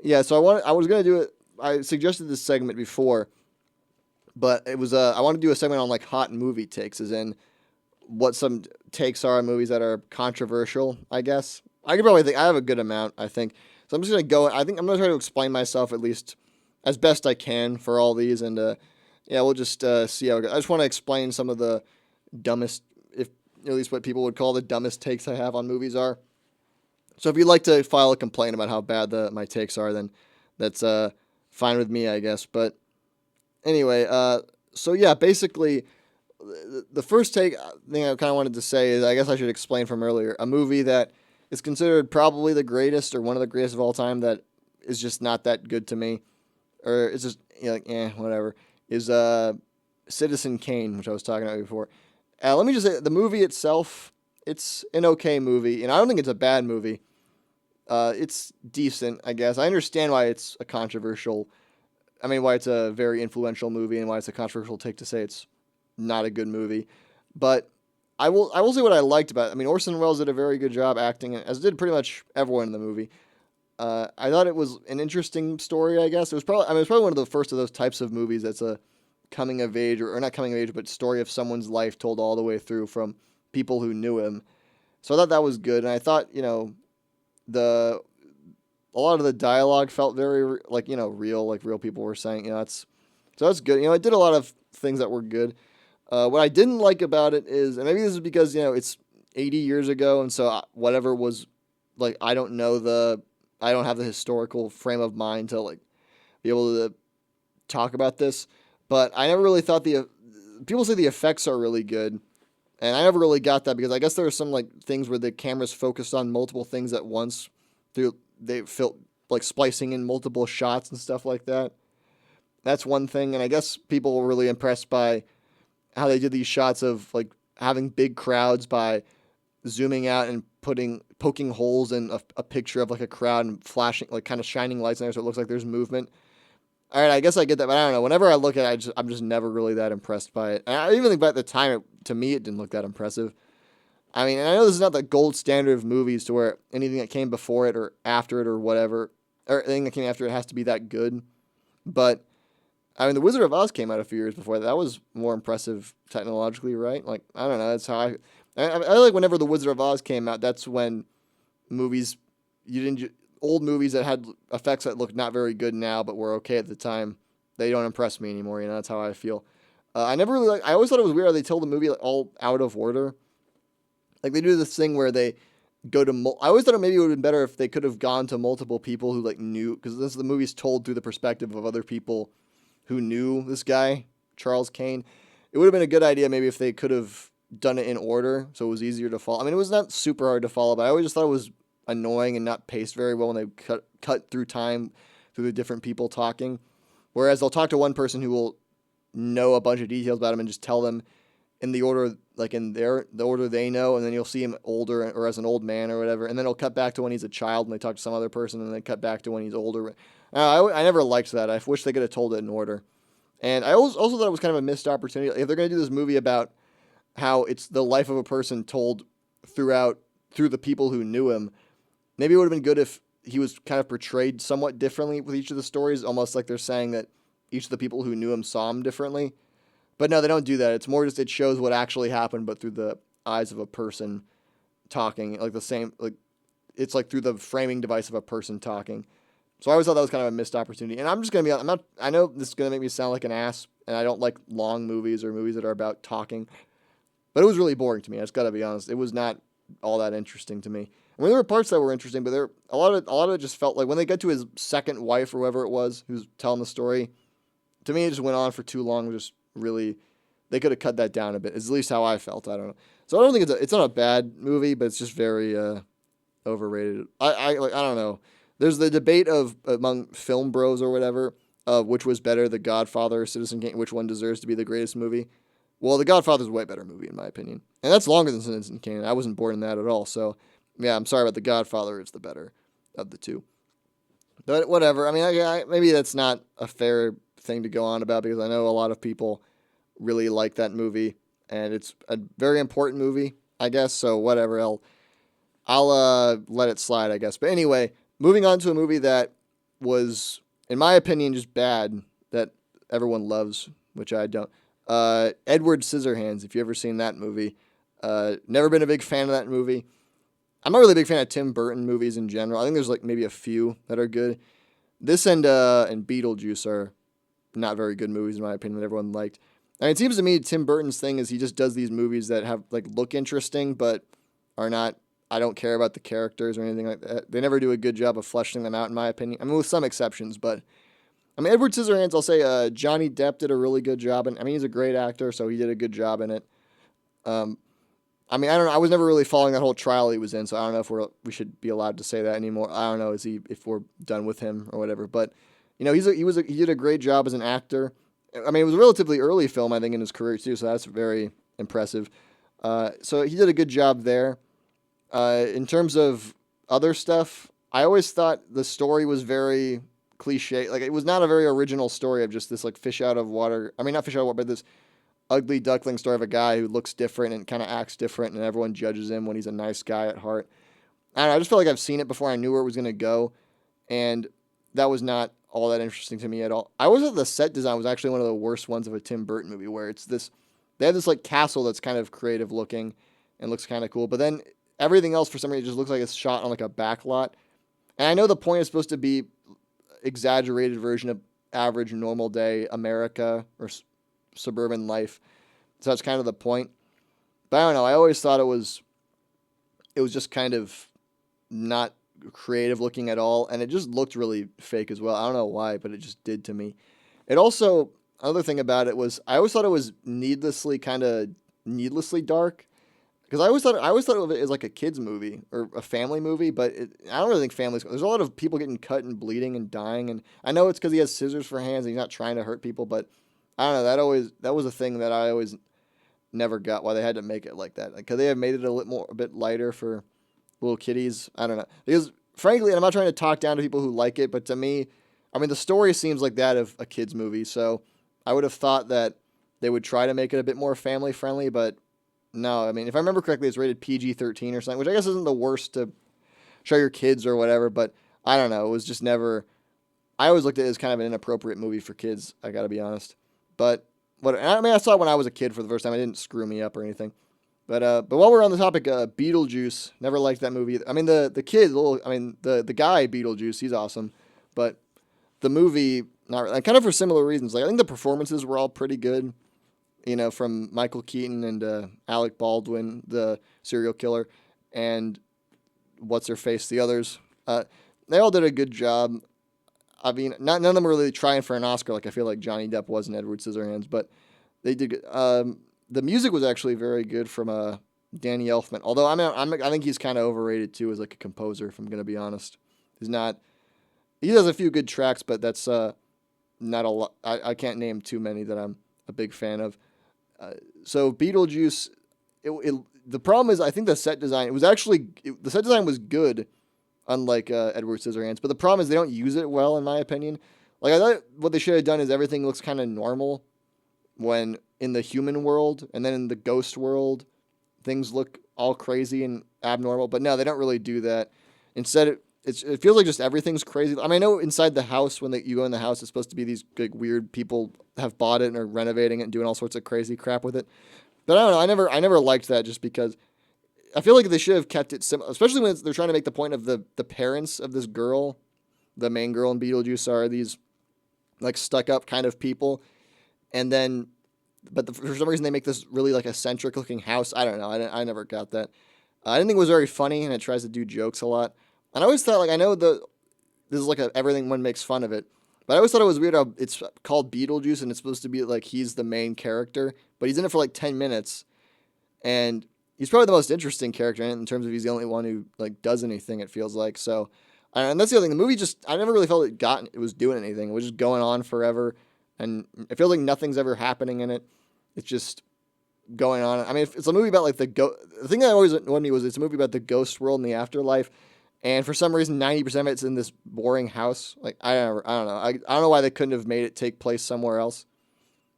Yeah, so I was gonna do it. I suggested this segment before, but it was I want to do a segment on like hot movie takes, as in what some takes are on movies that are controversial. I guess I could probably think I have a good amount. I think so. I'm just gonna go. I think I'm gonna try to explain myself at least as best I can for all these, and yeah, we'll just see how it goes. I just want to explain some of the dumbest, if at least what people would call the dumbest takes I have on movies are. So if you'd like to file a complaint about how bad my takes are, then that's fine with me, I guess. But anyway, so yeah, basically, the first thing I kind of wanted to say is I guess I should explain from earlier a movie that is considered probably the greatest or one of the greatest of all time that is just not that good to me, or it's just like whatever. Is Citizen Kane, which I was talking about before. Let me just say the movie itself, it's an okay movie, and I don't think it's a bad movie. It's decent, I guess. I understand why it's a controversial. I mean, why it's a very influential movie and why it's a controversial take to say it's not a good movie. But I will say what I liked about it. I mean, Orson Welles did a very good job acting, as did pretty much everyone in the movie. I thought it was an interesting story. I guess it was probably one of the first of those types of movies that's a coming of age or not coming of age, but story of someone's life told all the way through from people who knew him. So I thought that was good, and I thought the a lot of the dialogue felt very like real, like real people were saying. That's good. It did a lot of things that were good. What I didn't like about it is, and maybe this is because it's 80 years ago, and so whatever was like, I don't have the historical frame of mind to like be able to talk about this. But I never really thought people say the effects are really good, and I never really got that because I guess there are some like things where the cameras focused on multiple things at once through they felt like splicing in multiple shots and stuff like that. That's one thing, and I guess people were really impressed by how they did these shots of like having big crowds by zooming out and poking holes in a picture of like a crowd and flashing like kind of shining lights in there so it looks like there's movement. All right, I guess I get that, but I don't know. Whenever I look at it, I'm just never really that impressed by it. And I even think by the time, to me, it didn't look that impressive. I mean, and I know this is not the gold standard of movies to where anything that came before it or after it or whatever, or anything that came after it has to be that good. But I mean, The Wizard of Oz came out a few years before that. That was more impressive technologically, right? Like, I don't know. That's how I like whenever The Wizard of Oz came out, that's when movies, you didn't, old movies that had effects that look not very good now, but were okay at the time, they don't impress me anymore. That's how I feel. I never really I always thought it was weird how they tell the movie like, all out of order. Like they do this thing where they go to. I always thought maybe it would have been better if they could have gone to multiple people who like knew, because this the movie's told through the perspective of other people who knew this guy, Charles Kane. It would have been a good idea maybe if they could have done it in order so it was easier to follow. I mean, it was not super hard to follow, but I always just thought it was annoying and not paced very well when they cut through time through the different people talking. Whereas they'll talk to one person who will know a bunch of details about him and just tell them in the order, like in the order they know, and then you'll see him older or as an old man or whatever, and then it'll cut back to when he's a child and they talk to some other person, and then cut back to when he's older. I never liked that. I wish they could have told it in order. And I also thought it was kind of a missed opportunity. If they're going to do this movie about how it's the life of a person told through the people who knew him, maybe it would have been good if he was kind of portrayed somewhat differently with each of the stories, almost like they're saying that each of the people who knew him saw him differently. But no, they don't do that. It's more just it shows what actually happened, but through the eyes of a person talking, like the same, like it's like through the framing device of a person talking. So I always thought that was kind of a missed opportunity. And I'm just gonna be, I'm not, I know this is gonna make me sound like an ass, and I don't like long movies or movies that are about talking, but it was really boring to me. I just gotta be honest. It was not all that interesting to me. I mean, there were parts that were interesting, but a lot of it just felt like when they got to his second wife or whoever it was who's telling the story. To me, it just went on for too long. Just really, they could have cut that down a bit. Is at least how I felt. I don't know. So I don't think it's not a bad movie, but it's just very overrated. I don't know. There's the debate of among film bros or whatever of which was better, The Godfather or Citizen Kane, which one deserves to be the greatest movie. Well, The Godfather's a way better movie in my opinion, and that's longer than Citizen Kane. I wasn't born in that at all, so yeah, I'm sorry about The Godfather. It's the better of the two. But whatever. I mean, maybe that's not a fair thing to go on about because I know a lot of people really like that movie, and it's a very important movie, I guess. So whatever. I'll let it slide, I guess. But anyway, moving on to a movie that was, in my opinion, just bad that everyone loves, which I don't. Edward Scissorhands, if you ever seen that movie. Never been a big fan of that movie. I'm not really a big fan of Tim Burton movies in general. I think there's like maybe a few that are good. This and Beetlejuice are not very good movies in my opinion that everyone liked. And it seems to me Tim Burton's thing is he just does these movies that have like look interesting but are not. I don't care about the characters or anything like that. They never do a good job of fleshing them out in my opinion. I mean with some exceptions, but I mean Edward Scissorhands. I'll say Johnny Depp did a really good job, and I mean he's a great actor, so he did a good job in it. Um, I mean, I don't know. I was never really following that whole trial he was in, so I don't know if we should be allowed to say that anymore. I don't know if we're done with him or whatever. But you know, he did a great job as an actor. I mean, it was a relatively early film, I think, in his career too, so that's very impressive. So he did a good job there. In terms of other stuff, I always thought the story was very cliche. Like it was not a very original story of just this like fish out of water. I mean, not fish out of water, but this ugly duckling story of a guy who looks different and kind of acts different, and everyone judges him when he's a nice guy at heart. I don't know, I just felt like I've seen it before. I knew where it was going to go, and that was not all that interesting to me at all. I always thought the set design was actually one of the worst ones of a Tim Burton movie, where it's this, they have this like castle that's kind of creative looking and looks kind of cool, but then everything else for some reason just looks like it's shot on like a back lot. And I know the point is supposed to be exaggerated version of average normal day America or suburban life. So that's kind of the point. But I don't know. I always thought it was just kind of not creative looking at all, and it just looked really fake as well. I don't know why, but it just did to me. It also, another thing about it was I always thought it was needlessly dark, because I always thought of it as like a kids movie or a family movie, but I don't really think families. There's a lot of people getting cut and bleeding and dying, and I know it's because he has scissors for hands and he's not trying to hurt people, but I don't know. That was a thing that I always never got, why they had to make it like that. Like, could they have made it a bit lighter for little kiddies? I don't know. Because frankly, and I'm not trying to talk down to people who like it, but to me, I mean, the story seems like that of a kids movie, so I would have thought that they would try to make it a bit more family friendly, but no. I mean, if I remember correctly, it's rated PG-13 or something, which I guess isn't the worst to show your kids or whatever, but I don't know. It was just never. I always looked at it as kind of an inappropriate movie for kids. I got to be honest. But I mean, I saw it when I was a kid for the first time. It didn't screw me up or anything. But while we're on the topic, Beetlejuice, never liked that movie. I mean, the kid, the guy Beetlejuice, he's awesome, but the movie, not really. Kind of for similar reasons. Like I think the performances were all pretty good, you know, from Michael Keaton and Alec Baldwin, the serial killer, and what's her face, the others. They all did a good job. I mean, none of them were really trying for an Oscar like I feel like Johnny Depp was in Edward Scissorhands, but they did good. The music was actually very good from Danny Elfman. Although I think he's kind of overrated too as like a composer. If I'm gonna be honest, he's not. He does a few good tracks, but that's not a lot. I can't name too many that I'm a big fan of. So Beetlejuice, the problem is I think the set design. The set design was good, unlike Edward Scissorhands. But the problem is they don't use it well, in my opinion. Like I thought, what they should have done is everything looks kind of normal when in the human world, and then in the ghost world, things look all crazy and abnormal. But no, they don't really do that. Instead, it feels like just everything's crazy. I mean, I know inside the house, when you go in the house, it's supposed to be these like, weird people have bought it and are renovating it and doing all sorts of crazy crap with it. But I don't know. I never liked that just because I feel like they should have kept it simple, especially when they're trying to make the point of the parents of this girl, the main girl in Beetlejuice, are these like stuck up kind of people, and then, for some reason they make this really like eccentric looking house. I don't know. I never got that. I didn't think it was very funny, and it tries to do jokes a lot. And I always thought, like, I know this is like everything one makes fun of it, but I always thought it was weird how it's called Beetlejuice and it's supposed to be like he's the main character, but he's in it for like 10 minutes, and he's probably the most interesting character in terms of he's the only one who like does anything, it feels like. So, and that's the other thing. The movie I never really felt it was doing anything. It was just going on forever, and it feels like nothing's ever happening in it. It's just going on. I mean, it's a movie about like the thing that always annoyed me was it's a movie about the ghost world and the afterlife. And for some reason, 90% of it's in this boring house. Like, I don't know. I don't know why they couldn't have made it take place somewhere else.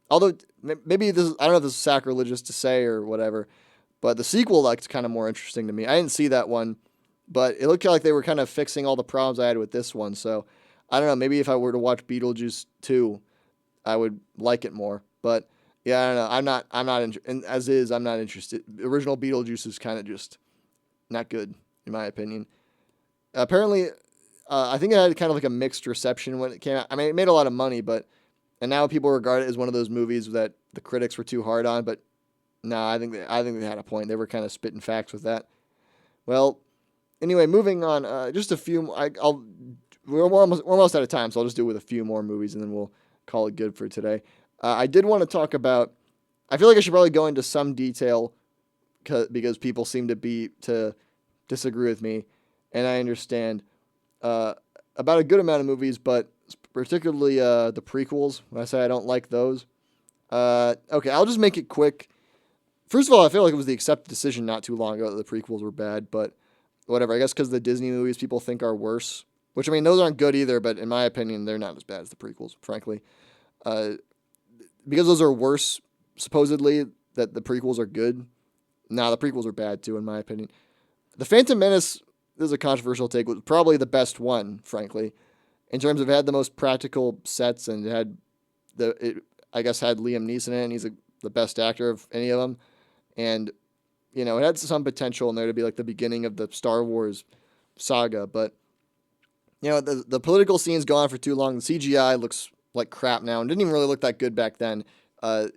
Although, maybe I don't know if this is sacrilegious to say or whatever, but the sequel looked kind of more interesting to me. I didn't see that one, but it looked like they were kind of fixing all the problems I had with this one. So, I don't know. Maybe if I were to watch Beetlejuice 2, I would like it more. But yeah, I don't know. And as is, I'm not interested. The original Beetlejuice is kind of just not good, in my opinion. Apparently, I think it had kind of like a mixed reception when it came out. I mean, it made a lot of money, but and now people regard it as one of those movies that the critics were too hard on. But no, I think they had a point. They were kind of spitting facts with that. Well, anyway, moving on. Just a few. I'll we're almost out of time, so I'll just do it with a few more movies, and then we'll call it good for today. I did want to talk about. I feel like I should probably go into some detail because people seem to disagree with me, and I understand about a good amount of movies, but particularly the prequels. When I say I don't like those, okay, I'll just make it quick. First of all, I feel like it was the accepted decision not too long ago that the prequels were bad, but whatever. I guess because the Disney movies people think are worse, which I mean those aren't good either, but in my opinion they're not as bad as the prequels, frankly. Uh, because those are worse, supposedly that the prequels are good. Nah, the prequels are bad too, in my opinion. The Phantom Menace, this is a controversial take, was probably the best one, frankly, in terms of it had the most practical sets and I guess had Liam Neeson in it, and he's the best actor of any of them, and it had some potential in there to be like the beginning of the Star Wars saga, but the political scenes go on for too long. The CGI looks like crap now, and didn't even really look that good back then. Uh,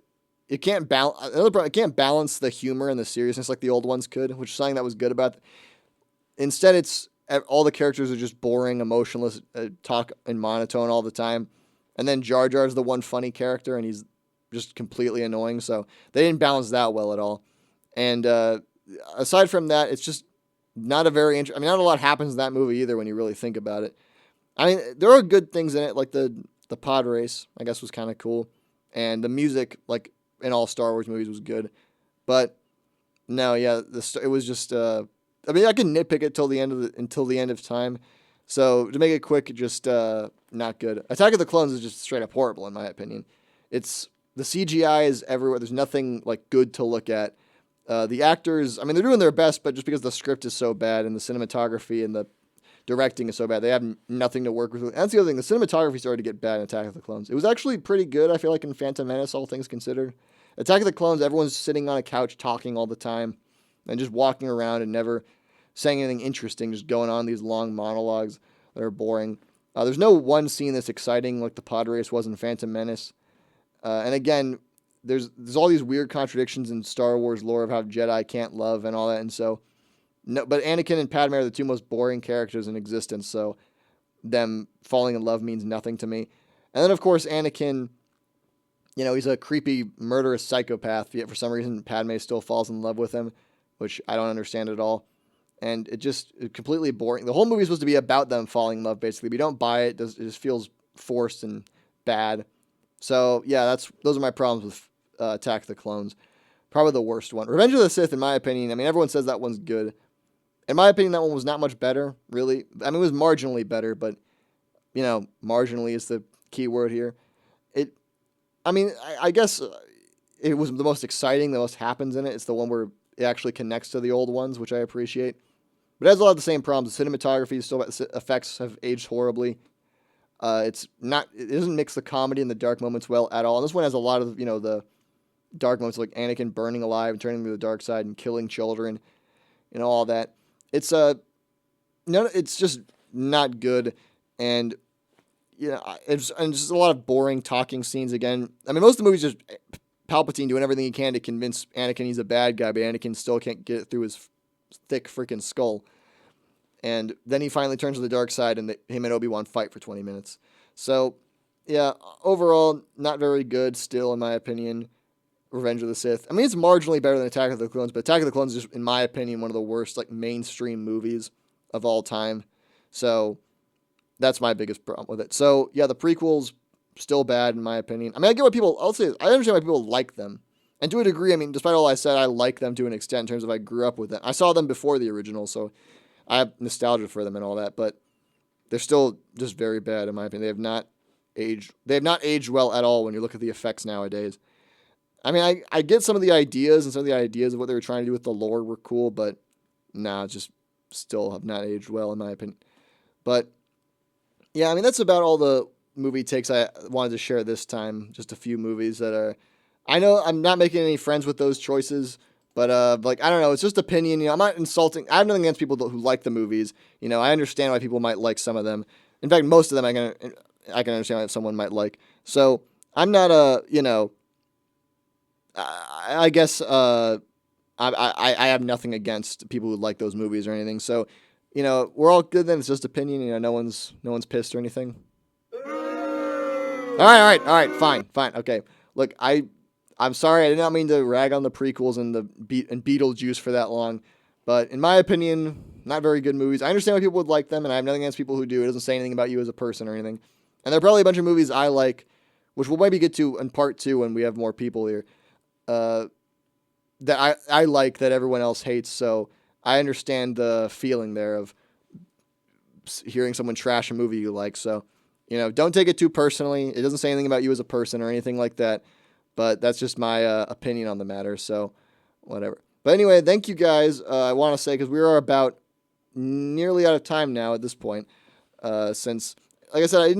it can't balance another problem. It can't balance the humor and the seriousness like the old ones could, which is something that was good about. Instead, it's all the characters are just boring, emotionless, talk in monotone all the time, and then Jar Jar's the one funny character, and he's just completely annoying. So they didn't balance that well at all. And aside from that, it's just not a very. I mean, not a lot happens in that movie either when you really think about it. I mean, there are good things in it, like the pod race. I guess was kind of cool, and the music, like in all Star Wars movies, was good. But no, yeah, it was just. I mean, I can nitpick it until the end of time. So to make it quick, just not good. Attack of the Clones is just straight up horrible in my opinion. It's the CGI is everywhere. There's nothing like good to look at. The actors, I mean, they're doing their best, but just because the script is so bad and the cinematography and the directing is so bad, they have nothing to work with. And that's the other thing. The cinematography started to get bad in Attack of the Clones. It was actually pretty good, I feel like, in Phantom Menace, all things considered. Attack of the Clones, everyone's sitting on a couch talking all the time and just walking around and never saying anything interesting, just going on these long monologues that are boring. There's no one scene that's exciting like the pod race was in Phantom Menace. And again, there's all these weird contradictions in Star Wars lore of how Jedi can't love and all that, and so no, but Anakin and Padme are the two most boring characters in existence, so them falling in love means nothing to me. And then of course Anakin, he's a creepy murderous psychopath, yet for some reason Padme still falls in love with him, which I don't understand at all. And it's completely boring. The whole movie is supposed to be about them falling in love, basically. But you don't buy it. It just feels forced and bad. So yeah, those are my problems with Attack of the Clones. Probably the worst one. Revenge of the Sith, in my opinion. I mean, everyone says that one's good. In my opinion, that one was not much better, really. I mean, it was marginally better, but marginally is the key word here. I mean, I guess it was the most exciting. The most happens in it. It's the one where it actually connects to the old ones, which I appreciate. But it has a lot of the same problems. The cinematography effects have aged horribly. It doesn't mix the comedy and the dark moments well at all. And this one has a lot of the dark moments, like Anakin burning alive and turning to the dark side and killing children, all that. It's it's just not good, and it's just a lot of boring talking scenes again. I mean, most of the movies just Palpatine doing everything he can to convince Anakin he's a bad guy, but Anakin still can't get it through his thick freaking skull. And then he finally turns to the dark side, and him and Obi-Wan fight for 20 minutes. So, yeah, overall, not very good still, in my opinion, Revenge of the Sith. I mean, it's marginally better than Attack of the Clones, but Attack of the Clones is, in my opinion, one of the worst mainstream movies of all time. So, that's my biggest problem with it. So, yeah, the prequels, still bad, in my opinion. I mean, I understand why people like them. And to a degree, I mean, despite all I said, I like them to an extent in terms of I grew up with them. I saw them before the original, so I have nostalgia for them and all that, but they're still just very bad in my opinion. They have not aged. They have not aged well at all when you look at the effects nowadays. I mean, I get some of the ideas, and some of the ideas of what they were trying to do with the lore were cool, but just still have not aged well in my opinion. But Yeah, I mean that's about all the movie takes I wanted to share this time. Just a few movies that are. I know I'm not making any friends with those choices, but like I don't know, it's just opinion. I'm not insulting. I have nothing against people who like the movies. I understand why people might like some of them. In fact, most of them I can understand why someone might like. So I'm not I guess I have nothing against people who like those movies or anything. So we're all good then. It's just opinion. No one's pissed or anything. All right, fine. Okay, look, I'm sorry. I did not mean to rag on the prequels and and Beetlejuice for that long, but in my opinion, not very good movies. I understand why people would like them, and I have nothing against people who do. It doesn't say anything about you as a person or anything. And there are probably a bunch of movies I like, which we'll maybe get to in part two when we have more people here. Uh, that I like that everyone else hates. So I understand the feeling there of hearing someone trash a movie you like. So, don't take it too personally. It doesn't say anything about you as a person or anything like that. But that's just my opinion on the matter. So, whatever. But anyway, thank you guys. I want to say, because we are about nearly out of time now at this point. Since, like I said,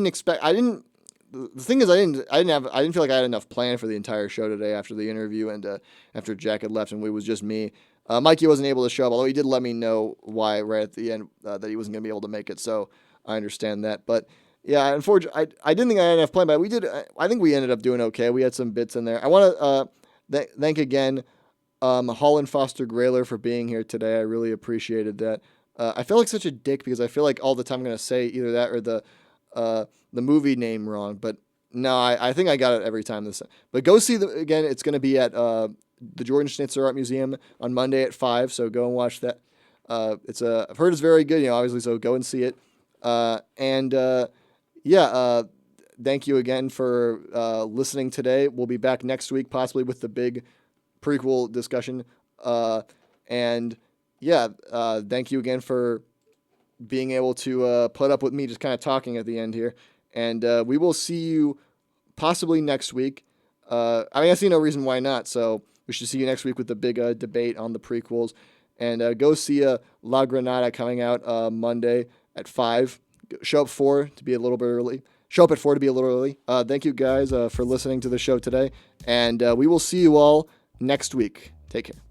the thing is, I didn't feel like I had enough planned for the entire show today after the interview and after Jack had left and it was just me. Mikey wasn't able to show up, although he did let me know why right at the end that he wasn't going to be able to make it. So I understand that. But yeah, unfortunately, I didn't think I had enough planned, but we did. I think we ended up doing okay. We had some bits in there. I want to thank again Holland Foster Grayler for being here today. I really appreciated that. I feel like such a dick because I feel like all the time I'm going to say either that or the movie name wrong, but no, I think I got it every time this. But go see again. It's going to be at the Jordan Schnitzer Art Museum on Monday at 5. So go and watch that. I've heard it's very good. Obviously, so go and see it. Thank you again for listening today. We'll be back next week, possibly with the big prequel discussion. Thank you again for being able to put up with me just kind of talking at the end here. And we will see you possibly next week. I see no reason why not. So we should see you next week with the big debate on the prequels. And go see La Granada coming out Monday at 5. Show up at 4 to be a little early. Thank you guys for listening to the show today. And we will see you all next week. Take care.